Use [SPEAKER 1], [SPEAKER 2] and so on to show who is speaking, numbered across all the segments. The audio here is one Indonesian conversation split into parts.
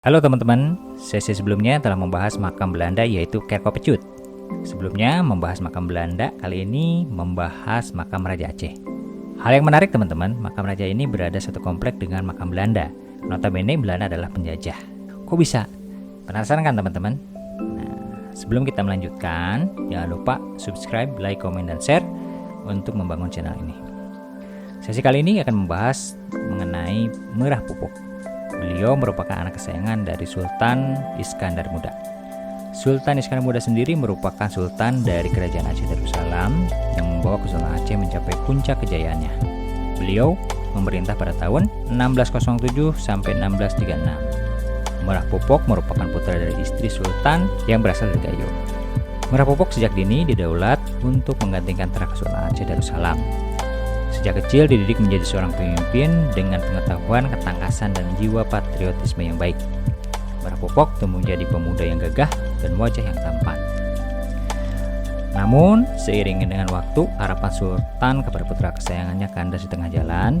[SPEAKER 1] Halo teman-teman, sesi sebelumnya telah membahas makam Belanda yaitu Kerkopecut. Sebelumnya membahas makam Belanda, kali ini membahas makam Raja Aceh. Hal yang menarik teman-teman, makam raja ini berada satu komplek dengan makam Belanda. Notabene Belanda adalah penjajah. Kok bisa? Penasaran kan teman-teman? Nah, sebelum kita melanjutkan, jangan lupa subscribe, like, komen, dan share untuk membangun channel ini. Sesi kali ini akan membahas mengenai Merah Pupuk. Beliau merupakan anak kesayangan dari Sultan Iskandar Muda. Sultan Iskandar Muda sendiri merupakan sultan dari Kerajaan Aceh Darussalam yang membawa Kesultanan Aceh mencapai puncak kejayaannya. Beliau memerintah pada tahun 1607 sampai 1636. Merah Pupuk merupakan putra dari istri sultan yang berasal dari Gayo. Merah Pupuk sejak dini didaulat untuk menggantikan terah Kesultanan Aceh Darussalam. Sejak kecil dididik menjadi seorang pemimpin dengan pengetahuan, ketangkasan, dan jiwa patriotisme yang baik. Merah Pupuk tumbuh menjadi pemuda yang gagah dan wajah yang tampan. Namun, seiring dengan waktu, harapan Sultan kepada putra kesayangannya kandas di tengah jalan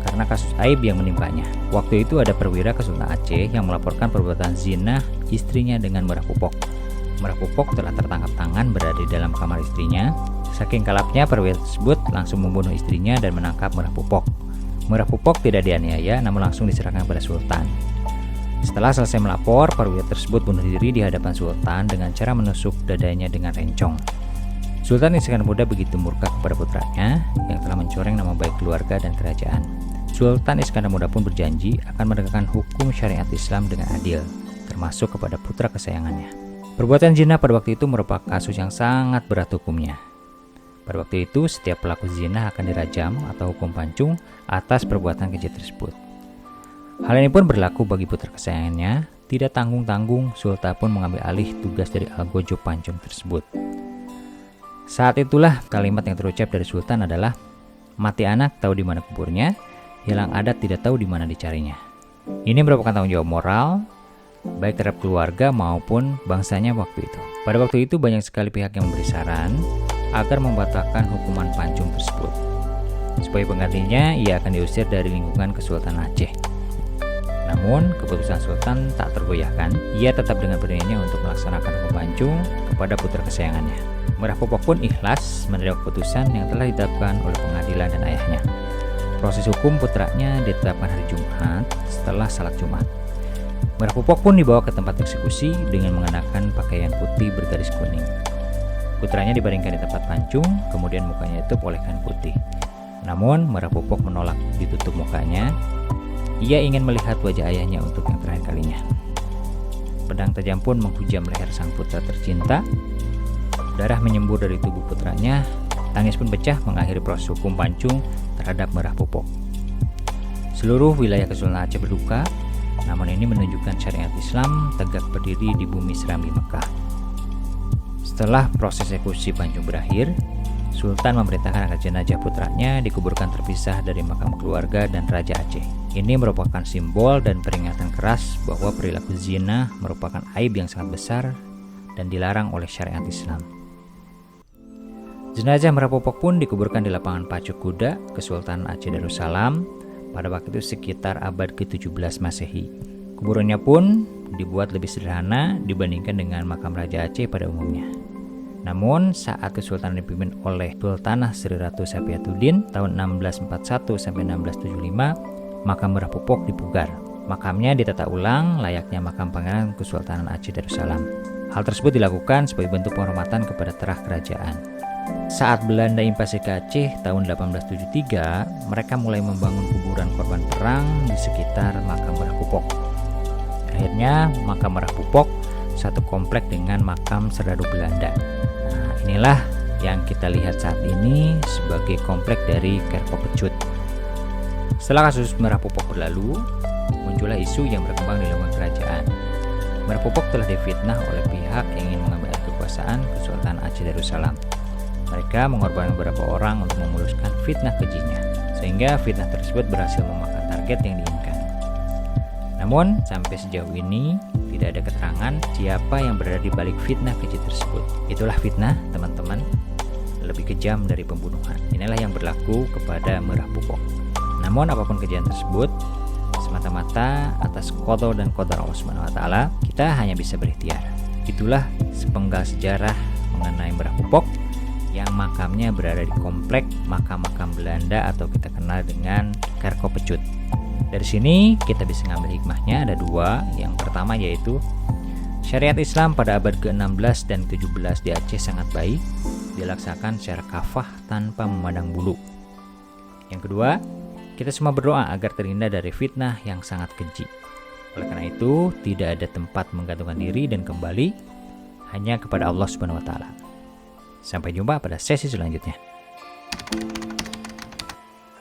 [SPEAKER 1] karena kasus aib yang menimpanya. Waktu itu ada perwira Kesultanan Aceh yang melaporkan perbuatan zina istrinya dengan Merah Pupuk. Merah Pupuk telah tertangkap tangan berada di dalam kamar istrinya. Saking kalapnya, perwira tersebut langsung membunuh istrinya dan menangkap Merah Pupuk. Merah Pupuk tidak dianiaya, namun langsung diserahkan kepada Sultan. Setelah selesai melapor, perwira tersebut bunuh diri di hadapan Sultan dengan cara menusuk dadanya dengan rencong. Sultan Iskandar Muda begitu murka kepada putranya yang telah mencoreng nama baik keluarga dan kerajaan. Sultan Iskandar Muda pun berjanji akan menegakkan hukum syariat Islam dengan adil, termasuk kepada putra kesayangannya. Perbuatan zina pada waktu itu merupakan kasus yang sangat berat hukumnya. Pada waktu itu, setiap pelaku zina akan dirajam atau hukum pancung atas perbuatan keji tersebut. Hal ini pun berlaku bagi putra kesayangannya. Tidak tanggung-tanggung, Sultan pun mengambil alih tugas dari algojo pancung tersebut. Saat itulah kalimat yang terucap dari Sultan adalah, "Mati anak tahu di mana kuburnya, hilang adat tidak tahu di mana dicarinya." Ini merupakan tanggung jawab moral baik terhadap keluarga maupun bangsanya waktu itu. Pada waktu itu banyak sekali pihak yang memberi saran agar membatalkan hukuman pancung tersebut. Sebagai penggantinya, ia akan diusir dari lingkungan Kesultanan Aceh. Namun, keputusan Sultan tak tergoyahkan. Ia tetap dengan beraninya untuk melaksanakan hukum pancung kepada putra kesayangannya. Merah Pupuk pun ikhlas menerima keputusan yang telah ditetapkan oleh pengadilan dan ayahnya. Proses hukum putranya ditetapkan hari Jumat setelah salat Jumat. Merah Pupuk pun dibawa ke tempat eksekusi dengan mengenakan pakaian putih bergaris kuning. Putranya dibaringkan di tempat pancung, kemudian mukanya ditutup oleh kain putih. Namun, Merah Pupuk menolak ditutup mukanya. Ia ingin melihat wajah ayahnya untuk yang terakhir kalinya. Pedang tajam pun menghujam leher sang putra tercinta. Darah menyembur dari tubuh putranya. Tangis pun pecah mengakhiri proses hukum pancung terhadap Merah Pupuk. Seluruh wilayah Kesultanan Aceh berduka, namun ini menunjukkan syariat Islam tegak berdiri di bumi Serambi Mekah. Setelah proses eksekusi pancung berakhir, Sultan memerintahkan agar jenazah putranya dikuburkan terpisah dari makam keluarga dan Raja Aceh. Ini merupakan simbol dan peringatan keras bahwa perilaku zina merupakan aib yang sangat besar dan dilarang oleh syariat Islam. Jenazah Merah Pupuk pun dikuburkan di lapangan pacu kuda Kesultanan Aceh Darussalam pada waktu itu sekitar abad ke-17 Masehi. Kuburannya pun dibuat lebih sederhana dibandingkan dengan makam Raja Aceh pada umumnya. Namun, saat Kesultanan dipimpin oleh Sultanah Sri Ratu Sapiatuddin tahun 1641 sampai 1675, makam Merah Pupuk dipugar. Makamnya ditata ulang layaknya makam Pangeran Kesultanan Aceh Darussalam. Hal tersebut dilakukan sebagai bentuk penghormatan kepada terah kerajaan. Saat Belanda invasi ke Aceh tahun 1873, mereka mulai membangun kuburan korban perang di sekitar makam Merah Pupuk. Akhirnya, makam Merah Pupuk satu komplek dengan makam serdadu Belanda. Nah, inilah yang kita lihat saat ini sebagai komplek dari Kerkopecut. Setelah kasus Merah Pupuk berlalu, muncullah isu yang berkembang di lingkungan kerajaan. Merah Pupuk telah difitnah oleh pihak yang ingin mengambil alih kekuasaan Kesultanan Aceh Darussalam. Mereka mengorbankan beberapa orang untuk memuluskan fitnah kejinya, sehingga fitnah tersebut berhasil memakan target yang diinginkan. Namun, sampai sejauh ini tidak ada keterangan siapa yang berada di balik fitnah keji tersebut. Itulah fitnah, teman-teman, lebih kejam dari pembunuhan. Inilah yang berlaku kepada Merah Pupuk. Namun, apapun kejadian tersebut, semata-mata atas qada dan qadar Allah Subhanahu wa taala, kita hanya bisa berikhtiar. Itulah sepenggal sejarah mengenai Mbah Pupok yang makamnya berada di komplek makam-makam Belanda atau kita kenal dengan Kerkopecut. Dari sini kita bisa ngambil hikmahnya, ada dua. Yang pertama yaitu syariat Islam pada abad ke-16 dan 17 di Aceh sangat baik, dilaksanakan secara kafah tanpa memandang bulu. Yang kedua, kita semua berdoa agar terhindar dari fitnah yang sangat keji. Oleh karena itu, tidak ada tempat menggantungkan diri dan kembali hanya kepada Allah Subhanahu wa taala. Sampai jumpa pada sesi selanjutnya.